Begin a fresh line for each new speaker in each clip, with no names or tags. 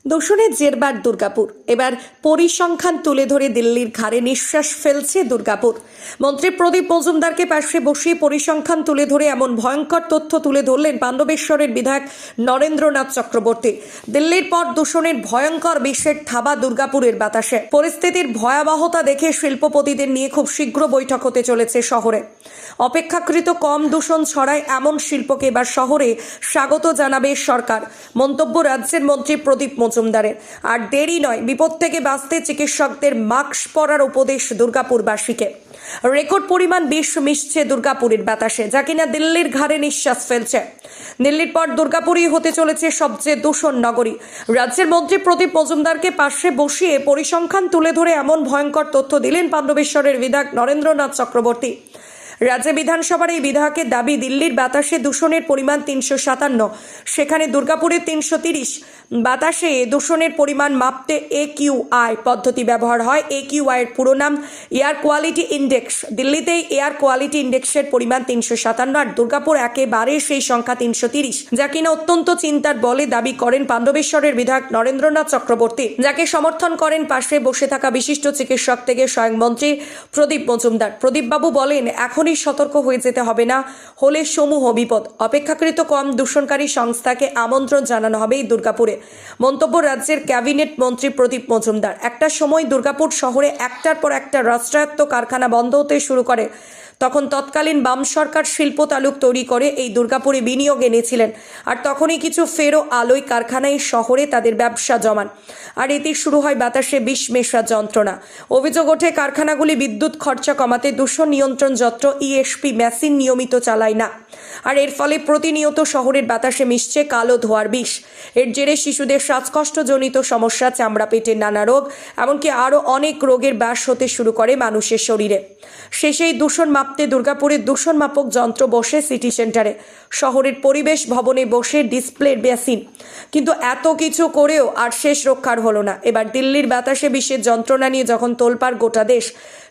দূষণের জেরবার দুর্গাপুর। এবার পরিসংখ্যান তুলে ধরে দিল্লির ঘাড়ে নিঃশ্বাস ফেলছে দুর্গাপুর। মন্ত্রী প্রদীপ মজুমদারকে পাশে বসিয়ে পরিসংখ্যান তুলে ধরে এমন ভয়ঙ্কর তথ্য তুলে ধরলেন পাণ্ডবেশ্বরের বিধায়ক নরেন্দ্রনাথ চক্রবর্তী। দিল্লির পর দূষণের ভয়ঙ্কর বিশ্বের থাবা দুর্গাপুরের বাতাসে। পরিস্থিতির ভয়াবহতা দেখে শিল্পপতিদের নিয়ে খুব শীঘ্র বৈঠক হতে চলেছে শহরে। অপেক্ষাকৃত কম দূষণ ছড়ায় এমন শিল্পকে এবার শহরে স্বাগত জানাবে সরকার, মন্তব্য রাজ্যের মন্ত্রী প্রদীপ মজুমদারের। আর দেরি নয়, বিপদ থেকে বাঁচতে চিকিৎসকদের মাস্ক পরার উপদেশ দুর্গাপুরবাসীকে। রেকর্ড পরিমাণ বিষ মিশছে দুর্গাপুরের বাতাসে, যা কিনা দিল্লির ঘাড়ে নিঃশ্বাস ফেলছে। দিল্লির পর দুর্গাপুরই হতে চলেছে সবচেয়ে দূষণ নগরী। রাজ্যের মন্ত্রী প্রদীপ মজুমদারকে পাশে বসিয়ে পরিসংখ্যান তুলে ধরে এমন ভয়ঙ্কর তথ্য দিলেন পাণ্ডবেশ্বরের বিধায়ক নরেন্দ্রনাথ চক্রবর্তী। রাজ্য বিধানসভার এই বিধায়কের দাবি, দিল্লির বাতাসে দূষণের পরিমাণ 357, সেখানে দুর্গাপুরে 330। বাতাসে দূষণের পরিমাণ মাপতে AQI পদ্ধতি ব্যবহার হয়। AQI এর পুরো নাম এয়ার কোয়ালিটি ইন্ডেক্স। দিল্লিতেই এয়ার কোয়ালিটি ইন্ডেক্সের পরিমাণ 357, আর দুর্গাপুর একেবারে সেই সংখ্যা 330, যা কিনা অত্যন্ত চিন্তার বলে দাবি করেন পাণ্ডবেশ্বরের বিধায়ক নরেন্দ্রনাথ চক্রবর্তী, যাকে সমর্থন করেন পাশে বসে থাকা বিশিষ্ট চিকিৎসক থেকে স্বয়ং মন্ত্রী প্রদীপ মজুমদার। প্রদীপবাবু বলেন, এখনই সতর্ক হয়ে যেতে হবে, না হলে সমূহ বিপদ। অপেক্ষাকৃত কম দূষণকারী সংস্থাকে আমন্ত্রণ জানানো হবে এই দুর্গাপুরে, মন্তব্য রাজ্যের ক্যাবিনেট মন্ত্রী প্রদীপ মজুমদার। একটা সময় দুর্গাপুর শহরে একটার পর একটা রাষ্ট্রায়ত্ত কারখানা বন্ধ হতে শুরু করে। তখন তৎকালীন বাম সরকার শিল্প তালুক তৈরি করে এই দুর্গাপুরে বিনিয়োগ এনেছিলেন, আর তখনই কিছু ফেরো আলোয় কারখানায় শহরে তাদের ব্যবসা জমান, আর এতে শুরু হয় বাতাসে বিষ মেশা যন্ত্রণা। অভিযোগ ওঠে, কারখানাগুলি বিদ্যুৎ খরচা কমাতে দূষণ নিয়ন্ত্রণ যন্ত্র ESP মেশিন নিয়মিত চালায় না, আর এর ফলে প্রতিনিয়ত শহরের বাতাসে মিশছে কালো ধোঁয়ার বিষ। এর জেরে শিশুদের শ্বাসকষ্টজনিত সমস্যা, চামড়া, পেটের নানা রোগ, এমনকি আরও অনেক রোগের বাস হতে শুরু করে মানুষের শরীরে। শেষেই দূষণ মাপতে দুর্গাপুরের দূষণ মাপক যন্ত্র বসে সিটি সেন্টারে, শহরের পরিবেশ ভবনে বসে ডিসপ্লে মেশিন। কিন্তু এত কিছু করেও আর শেষ রক্ষার হলো না। এবার দিল্লির বাতাসে বিষের যন্ত্রণা নিয়ে যখন তোলপাড় গোটা দেশ,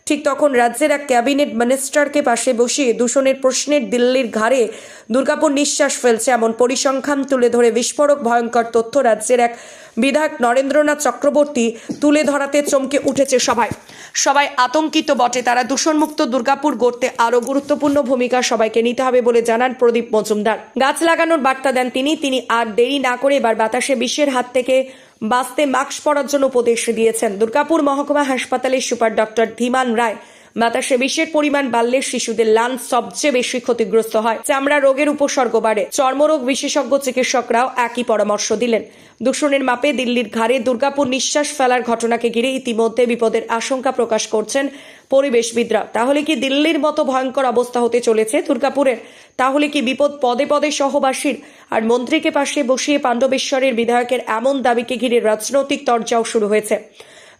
ঠিক তখন রাজ্যের এক ক্যাবিনেট মিনিস্টারকে পাশে বসিয়ে দূষণের প্রশ্নের দিল্লির ঘাড়ে দুর্গাপুর নিঃশ্বাস ফেলছে এমন পরিসংখ্যান তুলে ধরে বিস্ফোরক ভয়ঙ্কর তথ্য রাজ্যের এক বিধায়ক নরেন্দ্রনাথ চক্রবর্তী তুলে ধরাতে চমকে উঠেছে সবাই আতঙ্কিত বটে। তারা দূষণমুক্ত দুর্গাপুর গড়তে আরও গুরুত্বপূর্ণ ভূমিকা সবাইকে নিতে হবে বলে জানান প্রদীপ মজুমদার। গাছ লাগানোর বার্তা দেন তিনি আর দেরি না করে এবার বাতাসে বিষের হাত থেকে বাঁচতে মাস্ক পরার জন্য উপদেশ দিয়েছেন। দুর্গাপুর মহকুমা হাসপাতালের সুপার ডক্টর ধীমান রায়, বাতাসে বিষের পরিমাণ বাড়লে শিশুদের লাংস সবচেয়ে বেশি ক্ষতিগ্রস্ত হয়, চামড়া রোগের উপসর্গ বাড়ে। চর্মরোগ বিশেষজ্ঞ চিকিৎসকরাও একই পরামর্শ দিলেন। দূষণের মাপে দিল্লির ঘাড়ে দুর্গাপুর নিঃশ্বাস ফেলার ঘটনাকে ঘিরে ইতিমধ্যে বিপদের আশঙ্কা প্রকাশ করছেন পরিবেশবিদরা। তাহলে কি দিল্লির মতো ভয়ঙ্কর অবস্থা হতে চলেছে দুর্গাপুরের? তাহলে কি বিপদ পদে পদে সহবাসীর? আর মন্ত্রীকে পাশে বসিয়ে পাণ্ডবেশ্বরের বিধায়কের এমন দাবিকে ঘিরে রাজনৈতিক তরজাও শুরু হয়েছে।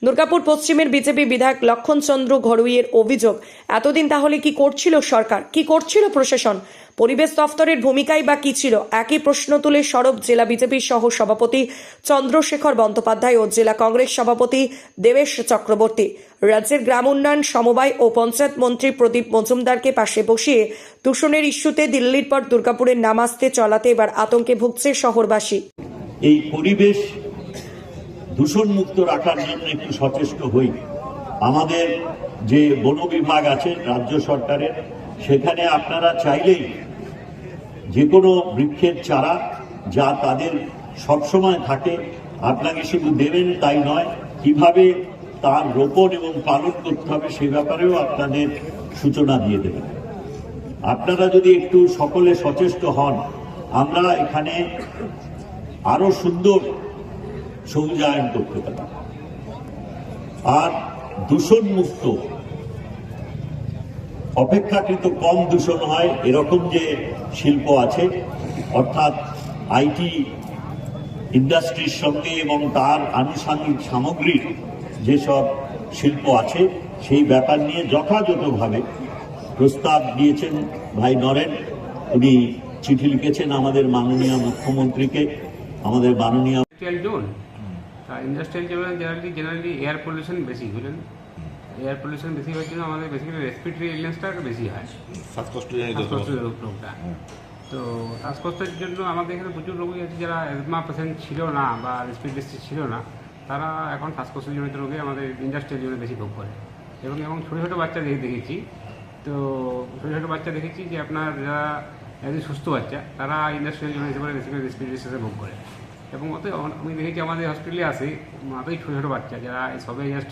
দুর্গাপুর পশ্চিমের বিজেপি বিধায়ক লক্ষণচন্দ্র ঘড়ুইয়ের অভিযোগ, এতদিন তাহলে কি করছিল সরকার, কি করছিল প্রশাসন, পরিবেশ দফতরের ভূমিকাই বা কি ছিল? একই প্রশ্ন তুলে সরব জেলা বিজেপির সহ সভাপতি চন্দ্রশেখর বন্দ্যোপাধ্যায় ও জেলা কংগ্রেস সভাপতি দেবেশ চক্রবর্তী। রাজ্যের গ্রাম উন্নয়ন, সমবায় ও পঞ্চায়েত মন্ত্রী প্রদীপ মজুমদারকে পাশে বসিয়ে দূষণের ইস্যুতে দিল্লির পর দুর্গাপুরের নাম আসতে চলাতে এবার আতঙ্কে ভুগছে শহরবাসী।
এই পরিবেশ দূষণ মুক্ত রাখার জন্য একটু সচেষ্ট হই। আমাদের যে বন বিভাগ আছে রাজ্য সরকারের, সেখানে আপনারা চাইলেই যে কোনো বৃক্ষের চারা যা তাদের সবসময় থাকে, আপনাকে শুধু দেবেন তাই নয়, কিভাবে তার রোপণ এবং পালন করতে হবে সে ব্যাপারেও আপনাদের সূচনা দিয়ে দেবেন। আপনারা যদি একটু সকলে সচেষ্ট হন, আমরা এখানে আরো সুন্দর সবুজায়ন করতে পারি। আর দূষণ মুক্ত, অপেক্ষাকৃত কম দূষণ হয় এরকম যে শিল্প আছে, অর্থাৎ IT ইন্ডাস্ট্রির সঙ্গে এবং তার আনুষঙ্গিক সামগ্রীর যেসব শিল্প আছে, সেই ব্যাপার নিয়ে যথাযথভাবে প্রস্তাব দিয়েছেন ভাই নরেন। উনি চিঠি লিখেছেন আমাদের মাননীয় মুখ্যমন্ত্রীকে, আমাদের মাননীয়
ইন্ডাস্ট্রিয়াল জেনারেলি এয়ার পলিউশন বেশি, বুঝলেন, এয়ার পলিউশন বেশি হওয়ার জন্য আমাদের বেসিক্যালি রেসপিরেটরি ইলনেসটা বেশি হয়, শ্বাসকষ্ট রোগটা। তো তো শ্বাসকষ্টের জন্য আমাদের এখানে প্রচুর রোগী আছে যারা অ্যাজমা পেশেন্ট ছিল না বা রেসপিরেটরি ছিল না, তারা এখন শ্বাসকষ্টের জনিত রোগে আমাদের ইন্ডাস্ট্রিয়াল জন্য বেশি ভোগ করে। এবং ছোটো ছোটো বাচ্চা দেখেছি, তো ছোটো ছোটো বাচ্চা দেখেছি যে আপনার যারা একজন সুস্থ বাচ্চা তারা ইন্ডাস্ট্রিয়াল জন্য হিসেবে রেসপিরেটরি ভোগ করে। এবং আমি দেখেছি আমাদের হসপিটালে আসে অতই ছোটো ছোটো বাচ্চা যারা সবে জাস্ট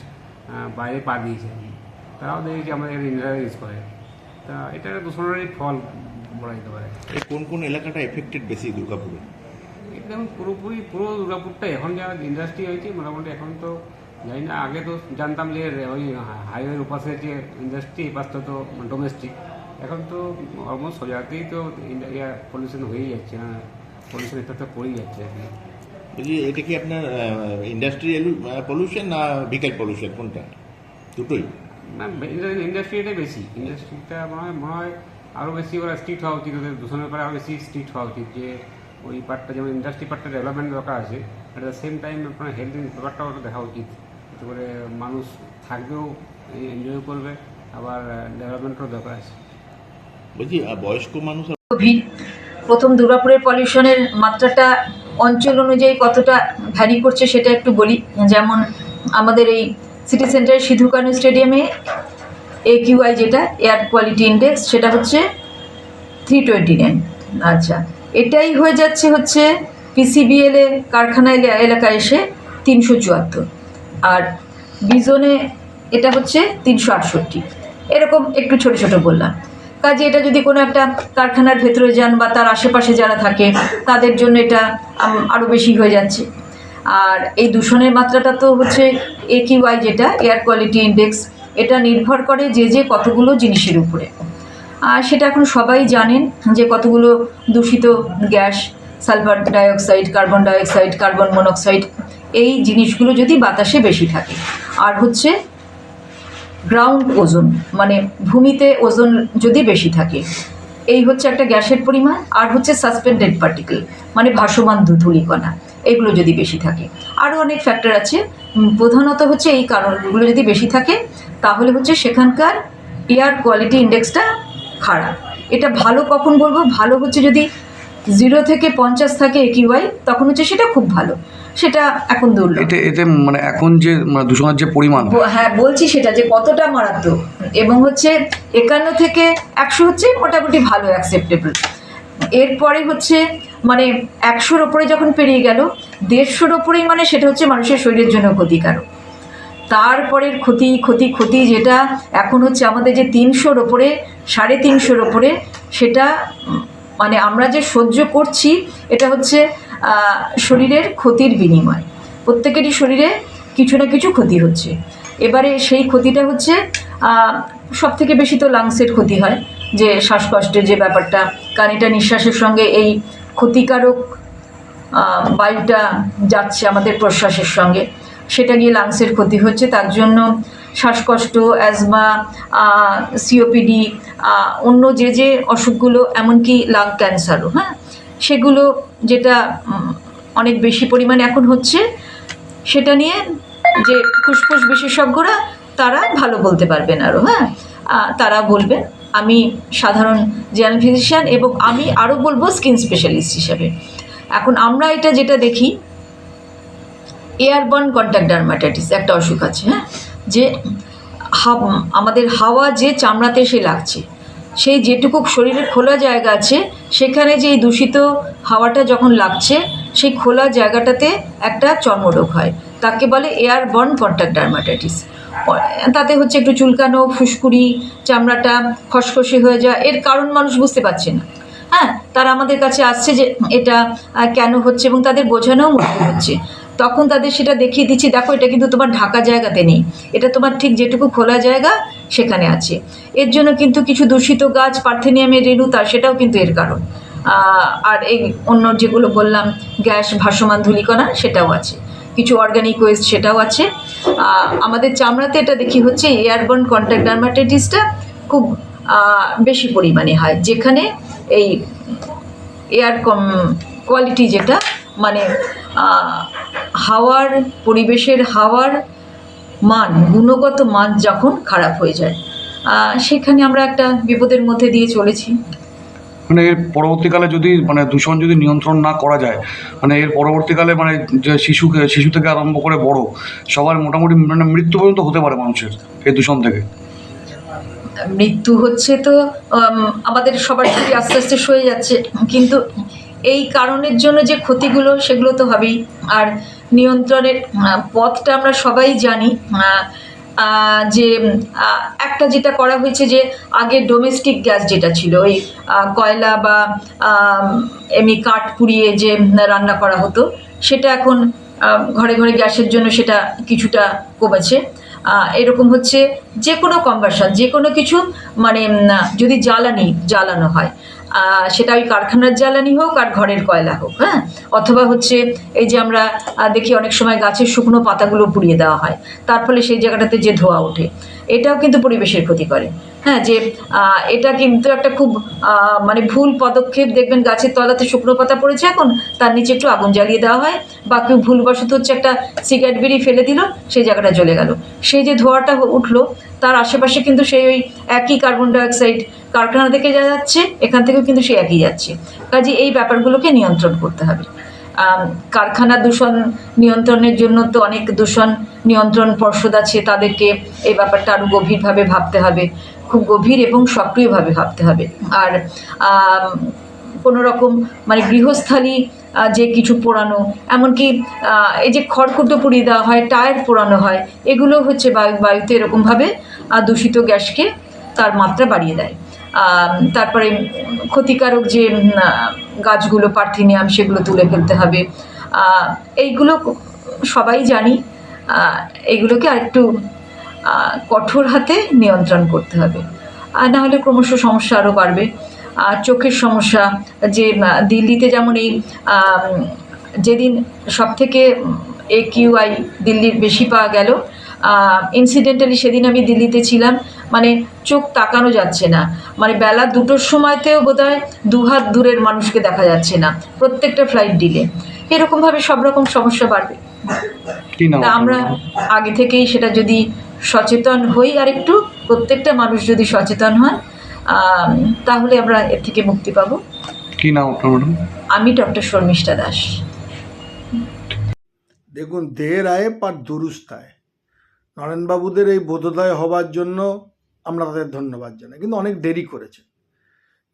বাইরে পা দিয়েছে, তারাও দেখেছি আমাদের ইনহেলার ইউজ করে। তা এটা একটা দূষণেরই ফল বলা যেতে পারে।
কোন কোন এলাকাটা এফেক্টেড বেশি দুর্গাপুরে?
একদম পুরো দুর্গাপুরটা এখন যা ইন্ডাস্ট্রি হয়েছে মোটামুটি, এখন তো জানি না, আগে তো জানতাম যে ওই হাইওয়ের উপাশে যে ইন্ডাস্ট্রি এ পাশটা তো ডোমেস্টিক, এখন তো অলমোস্ট সব জায়গাতেই তো পলিউশন হয়েই যাচ্ছে, পলিউশন একটা পড়েই যাচ্ছে আর কি।
বলছি এটা কি আপনার ইন্ডাস্ট্রিয়াল পলিউশন না ভেহিক্যাল পলিউশন, কোনটা? দুটোই?
না, ইন্ডাস্ট্রিটাই বেশি, ইন্ডাস্ট্রিটা মনে হয় আরও বেশি ওরা স্ট্রিক্ট হওয়া উচিত, ওদের দূষণের ব্যাপারে আরও বেশি স্ট্রিক্ট হওয়া উচিত, যে ওই পার্টটা যেমন ইন্ডাস্ট্রি পার্টটা ডেভেলপমেন্ট দরকার আছে, অ্যাট দ্য সেম টাইম আপনার হেলথ ব্যাপারটাও ওটা দেখা উচিত, যাতে করে মানুষ থাকবেও, এনজয় করবে, আবার ডেভেলপমেন্টেরও দরকার আছে।
বলছি বয়স্ক মানুষ
ভিড়। প্রথম দুর্গাপুরের পলিউশনের মাত্রাটা অঞ্চল অনুযায়ী কতটা ভ্যারি করছে সেটা একটু বলি। যেমন আমাদের এই সিটি সেন্টারের সিধু কানু স্টেডিয়ামে AQI যেটা এয়ার কোয়ালিটি ইন্ডেক্স, সেটা হচ্ছে 329। আচ্ছা, এটাই হয়ে যাচ্ছে হচ্ছে PCBL এ কারখানা এলাকায় এসে 374, আর বিজনে এটা হচ্ছে 368। এরকম একটু ছোট ছোট বললাম। কাজে এটা যদি কোনো একটা কারখানার ভেতরে যান বা তার আশেপাশে যারা থাকে তাদের জন্য এটা আরও বেশি হয়ে যাচ্ছে। আর এই দূষণের মাত্রাটা তো হচ্ছে AQI যেটা এয়ার কোয়ালিটি ইন্ডেক্স, এটা নির্ভর করে যে কতগুলো জিনিসের উপরে। আর সেটা এখন সবাই জানেন যে কতগুলো দূষিত gas, sulphur dioxide, carbon dioxide, carbon monoxide, এই জিনিসগুলো যদি বাতাসে বেশি থাকে। আর হচ্ছে গ্রাউন্ড ওজোন, মানে ভূমিতে ওজোন যদি বেশি থাকে, এই হচ্ছে একটা গ্যাসের পরিমাণ। আর হচ্ছে সাসপেন্ডেড পার্টিকেল, মানে ভাসমান ধূলিকণা, এগুলো যদি বেশি থাকে। আরও অনেক ফ্যাক্টর আছে, প্রধানত হচ্ছে এই কারণগুলো যদি বেশি থাকে তাহলে হচ্ছে সেখানকার এয়ার কোয়ালিটি ইন্ডেক্সটা খারাপ। এটা ভালো কখন বলবো? ভালো হচ্ছে যদি 0 থেকে 50 থাকে AQI, তখন হচ্ছে সেটা খুব ভালো, সেটা এখন দুর্লভ।
এতে মানে এখন যে দূষণের যে পরিমাণ,
হ্যাঁ বলছি সেটা যে কতটা মারাত্মক। এবং হচ্ছে 51 থেকে 100 হচ্ছে মোটামুটি ভালো, অ্যাকসেপ্টেবল। এরপরে হচ্ছে মানে 100-র ওপরে যখন পেরিয়ে গেল, 150-র ওপরেই মানে সেটা হচ্ছে মানুষের শরীরের জন্য ক্ষতিকারক। তারপরের ক্ষতি যেটা এখন হচ্ছে আমাদের যে 300-র ওপরে, 350-র ওপরে, সেটা মানে আমরা যে সহ্য করছি, এটা হচ্ছে শরীরের ক্ষতির বিনিময়। প্রত্যেকেরই শরীরে কিছু না কিছু ক্ষতি হচ্ছে। এবারে সেই ক্ষতিটা হচ্ছে সব থেকে বেশি তো লাংসের ক্ষতি হয়, যে শ্বাসকষ্টের যে ব্যাপারটা, কারণ এটা নিঃশ্বাসের সঙ্গে এই ক্ষতিকারক বায়ুটা যাচ্ছে আমাদের প্রশ্বাসের সঙ্গে, সেটা গিয়ে লাংসের ক্ষতি হচ্ছে। তার জন্য শ্বাসকষ্ট, অ্যাজমা, COPD, অন্য যে অসুখগুলো, এমনকি লাং ক্যান্সারও, হ্যাঁ, সেগুলো যেটা অনেক বেশি পরিমাণে এখন হচ্ছে, সেটা নিয়ে যে ফুসফুস বিশেষজ্ঞরা তারা ভালো বলতে পারবেন আরও, হ্যাঁ, তারা বলবেন। আমি সাধারণ জেনারেল ফিজিশিয়ান, এবং আমি আরও বলবো স্কিন স্পেশালিস্ট হিসেবে। এখন আমরা এটা যেটা দেখি, এয়ারবর্ন কন্ট্যাক্ট ডার্মাটাইটিস একটা অসুখ আছে, হ্যাঁ, যে আমাদের হাওয়া যে চামড়াতে এসে লাগছে, সেই যেটুকু শরীরের খোলা জায়গা আছে, সেখানে যে দূষিত হাওয়াটা যখন লাগছে, সেই খোলা জায়গাটাতে একটা চর্মরোগ হয়, তাকে বলে এয়ারবর্ন কন্ট্যাক্ট ডার্মাটাইটিস। তাতে হচ্ছে একটু চুলকানো, ফুসকুড়ি, চামড়াটা খসখসে হয়ে যায়। এর কারণ মানুষ বুঝতে পারছে না, হ্যাঁ, তারা আমাদের কাছে আসছে যে এটা কেন হচ্ছে, এবং তাদের বোঝানোও মুশকিল হচ্ছে। তখন তাদের সেটা দেখিয়ে দিচ্ছি, দেখো এটা কিন্তু তোমার ঢাকা জায়গাতে নেই, এটা তোমার ঠিক যেটুকু খোলা জায়গা সেখানে আছে। এর জন্য কিন্তু কিছু দূষিত গাছ, পার্থেনিয়ামের রেণু, সেটাও কিন্তু এর কারণ। আর এই অন্য যেগুলো বললাম, গ্যাস, ভাসমান ধূলিকণা, সেটাও আছে। কিছু অর্গানিক ওয়েস্ট, সেটাও আছে। আমাদের চামড়াতে এটা দেখি হচ্ছে এয়ারবর্ন কন্ট্যাক্ট ডার্মাটাইটিসটা খুব বেশি পরিমাণে হয়, যেখানে এই এয়ার কোয়ালিটি যেটা, মানে হাওয়ার, পরিবেশের হাওয়ার মান, গুণগত মান যখন খারাপ হয়ে যায়, সেখানে আমরা একটা বিপদের মধ্যে দিয়ে চলেছি।
মানে এর পরবর্তীকালে যদি মানে দূষণ যদি নিয়ন্ত্রণ না করা যায়, মানে এর পরবর্তীকালে মানে যে শিশু থেকে আরম্ভ করে বড় সবার মোটামুটি মানে মৃত্যু পর্যন্ত হতে পারে মানুষের এই দূষণ থেকে।
মৃত্যু হচ্ছে তো আমাদের সবার শরীর আস্তে আস্তে সয়ে যাচ্ছে, কিন্তু এই কারণের জন্য যে ক্ষতিগুলো সেগুলো তো হবেই। আর নিয়ন্ত্রণের পথটা আমরা সবাই জানি, যে একটা যেটা করা হয়েছে যে আগে ডোমেস্টিক গ্যাস যেটা ছিল ওই কয়লা বা এমনি কাঠ পুড়িয়ে যে রান্না করা হতো, সেটা এখন ঘরে ঘরে গ্যাসের জন্য সেটা কিছুটা কমেছে। এরকম হচ্ছে যে কোনো কনভার্সন, যে কোনো কিছু মানে যদি জ্বালানো হয়, সেটা ওই কারখানার জ্বালানি হোক আর ঘরের কয়লা হোক, হ্যাঁ, অথবা হচ্ছে এই যে আমরা দেখি অনেক সময় গাছের শুকনো পাতাগুলো পুড়িয়ে দেওয়া হয়, তার ফলে সেই জায়গাটাতে যে ধোঁয়া ওঠে, এটাও কিন্তু পরিবেশের ক্ষতি করে। হ্যাঁ, যে এটা কিন্তু একটা খুব মানে ভুল পদক্ষেপ। দেখবেন গাছের তলাতে শুকনো পাতা পড়েছে, এখন তার নিচে একটু আগুন জ্বালিয়ে দেওয়া হয়, বা কেউ ভুলবশত হচ্ছে একটা সিগারেট বিড়ি ফেলে দিল, সেই জায়গাটা জ্বলে গেল, সেই যে ধোঁয়াটা উঠলো তার আশেপাশে কিন্তু সেই ওই একই কার্বন ডাইঅক্সাইড কারখানা থেকে যা যাচ্ছে, এখান থেকেও কিন্তু সে একই যাচ্ছে। কাজে এই ব্যাপারগুলোকে নিয়ন্ত্রণ করতে হবে। কারখানা দূষণ নিয়ন্ত্রণের জন্য তো অনেক দূষণ নিয়ন্ত্রণ পর্ষদ আছে, তাদেরকে এই ব্যাপারটা আরও গভীরভাবে ভাবতে হবে, খুব গভীর এবং সক্রিয়ভাবে ভাবতে হবে। আর কোনো রকম মানে গৃহস্থালী যে কিছু পোড়ানো, এমনকি এই যে খড়কুটো পুড়িয়ে দেওয়া হয়, টায়ার পোড়ানো হয়, এগুলো হচ্ছে বায়ুতে এরকমভাবে দূষিত গ্যাসকে তার মাত্রা বাড়িয়ে দেয়। তারপরে ক্ষতিকারক যে গাছগুলো পার্থেনিয়াম, সেগুলো তুলে ফেলতে হবে। এইগুলো সবাই জানি, এইগুলোকে আরেকটু কঠোর হাতে নিয়ন্ত্রণ করতে হবে, আর না হলে ক্রমশ সমস্যা আরও বাড়বে। চোখের সমস্যা, যে দিল্লিতে যেমন এই যেদিন সবথেকে AQI দিল্লির বেশি পাওয়া গেল, ইনসিডেন্টালি সেদিন আমি দিল্লিতে ছিলাম, মানে চোখ তাকানো যাচ্ছে না, মানে বেলা 2টোর সময়তেও বোধহয় 2 হাত দূরের মানুষকে দেখা যাচ্ছে না, প্রত্যেকটা ফ্লাইট ডিলে। এরকমভাবে সব রকম সমস্যা বাড়বে। তা আমরা আগে থেকেই সেটা যদি সচেতন হই, আর একটু প্রত্যেকটা মানুষ যদি সচেতন হয়, তাহলে আমরা এর থেকে মুক্তি পাবো।
কি নাম আপনার ম্যাডাম?
আমি ডক্টর শর্মিষ্ঠা দাস।
দেখুন, দের আয়ে পার দুরুস্ত আয়ে। নরেনবাবুদের এই বোধোদয় হবার জন্য আমরা তাদের ধন্যবাদ জানাই, কিন্তু অনেক দেরি করেছে।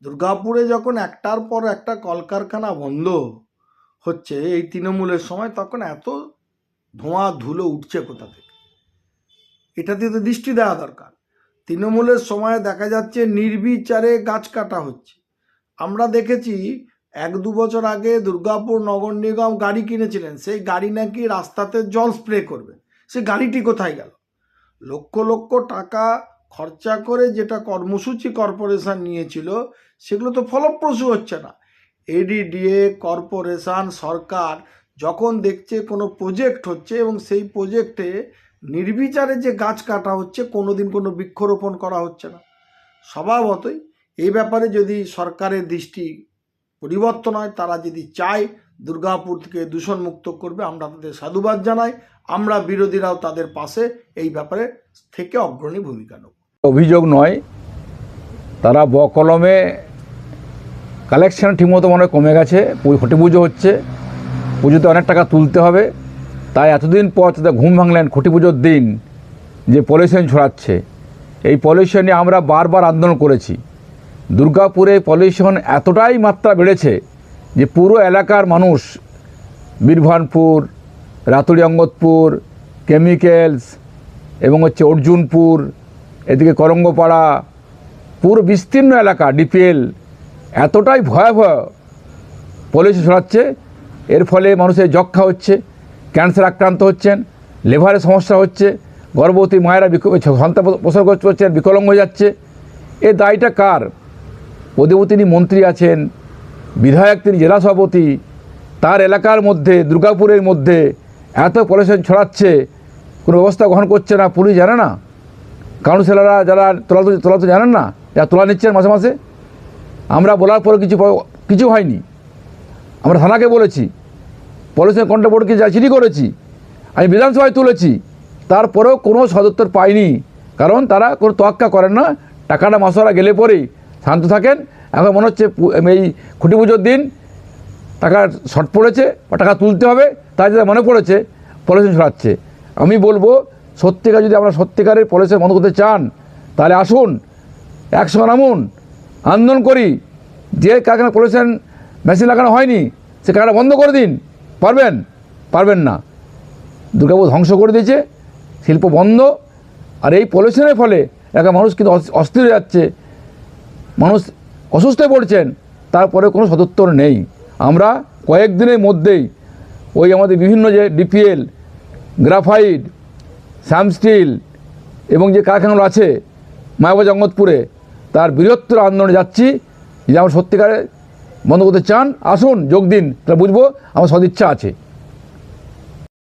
দুর্গাপুরে যখন একটার পর একটা কলকারখানা বন্ধ হচ্ছে এই তৃণমূলের সময়, তখন এত ধোঁয়া ধুলো উঠছে কোথা থেকে, এটা দিয়ে তো দৃষ্টি দেওয়া দরকার। তৃণমূলের সময় দেখা যাচ্ছে নির্বিচারে গাছ কাটা হচ্ছে। আমরা দেখেছি 1-2 বছর আগে দুর্গাপুর নগর নিগম গাড়ি কিনেছিলেন, সেই গাড়ি নাকি রাস্তাতে জল স্প্রে করবে, সেই গাড়িটি কোথায় গেল? লক্ষ লক্ষ টাকা খরচা করে যেটা কর্মসূচি কর্পোরেশন নিয়েছিল, সেগুলো তো ফলপ্রসূ হচ্ছে না। ADDA কর্পোরেশন সরকার যখন দেখছে কোনো প্রজেক্ট হচ্ছে এবং সেই প্রজেক্টে নির্বিচারে যে গাছ কাটা হচ্ছে, কোনোদিন কোনো বৃক্ষরোপণ করা হচ্ছে না। স্বভাবতই এই ব্যাপারে যদি সরকারের দৃষ্টি পরিবর্তন হয়, তারা যদি চায় দুর্গাপুরকে দূষণমুক্ত করবে, আমরা তাদের সাধুবাদ জানাই। আমরা বিরোধীরাও তাদের পাশে এই ব্যাপারে থেকে অগ্রণী ভূমিকা নেব।
অভিযোগ নয়, তারা বকলমে কালেকশন ঠিকমতো মনে হয় কমে গেছে, ছটি পুজো হচ্ছে, পুজোতে অনেক টাকা তুলতে হবে, তাই এতদিন পর তাদের ঘুম ভাঙলেন খুঁটি পুজোর দিন যে পলিউশন ছড়াচ্ছে। এই পলিউশন নিয়ে আমরা বারবার আন্দোলন করেছি। দুর্গাপুরে পলিউশন এতটাই মাত্রা বেড়েছে যে পুরো এলাকার মানুষ, বীরভানপুর, রাতুড়ি অঙ্গদপুর, কেমিক্যালস এবং হচ্ছে অর্জুনপুর, এদিকে করঙ্গপাড়া, পুরো বিস্তীর্ণ এলাকা DPL এতটাই ভয়াবহ পলিউশন ছড়াচ্ছে। এর ফলে মানুষের যক্ষা হচ্ছে, ক্যান্সার আক্রান্ত হচ্ছেন, লিভারের সমস্যা হচ্ছে, গর্ভবতী মায়েরা সন্তান প্রসব করছেন, বিকলাঙ্গ হয়ে যাচ্ছে। এ দায়টা কার? ওদের তিনি মন্ত্রী আছেন, বিধায়ক তিনি জেলা সভাপতি, তার এলাকার মধ্যে দুর্গাপুরের মধ্যে এত পলিউশন ছড়াচ্ছে, কোনো ব্যবস্থা গ্রহণ করছে না। পুলিশ জানে না, কাউন্সিলররা যারা তোলা তো জানেন না, যারা তোলা নিচ্ছেন মাসে মাসে। আমরা বলার পরে কিছু হয়নি। আমরা থানাকে বলেছি, পলিউশন কন্ট্রোল বোর্ডকে যা চিঠি করেছি, আমি বিধানসভায় তুলেছি, তারপরেও কোনো সদুত্তর পাইনি। কারণ তারা কোনো তোয়াক্কা করেন না, টাকাটা মাসোয়ারা গেলে পরেই শান্ত থাকেন, এখন মনে হচ্ছে এই খুঁটি পুজোর দিন টাকার শর্ট পড়েছে বা টাকা তুলতে হবে, তাই যেটা মনে পড়েছে পলিউশন ছড়াচ্ছে। আমি বলবো সত্যিকার যদি আমরা সত্যিকারের পলিউশন বন্ধ করতে চান তাহলে আসুন একসঙ্গে নামুন, আন্দোলন করি। যে কারখানা পলিউশন মেশিন লাগানো হয়নি সে কারখানা বন্ধ করে দিন। পারবেন? পারবেন না। দুর্গাপুর ধ্বংস করে দিয়েছে, শিল্প বন্ধ। আর এই পলিউশনের ফলে এলাকার মানুষ কিন্তু অস্থির হয়ে যাচ্ছে, মানুষ অসুস্থ হয়ে পড়ছেন, তারপরে কোনো সদুত্তর নেই। আমরা কয়েকদিনের মধ্যেই ওই আমাদের বিভিন্ন যে ডিপিএল, গ্রাফাইট, শ্যাম স্টিল এবং যে কারখানাগুলো আছে মায়াবা জগৎপুরে, তার বৃহত্তর আন্দোলনে যাচ্ছি। যে আমরা সত্যিকারে বন্ধ করতে চান আসুন যোগ দিন, তাহলে বুঝবো আমার সদিচ্ছা আছে।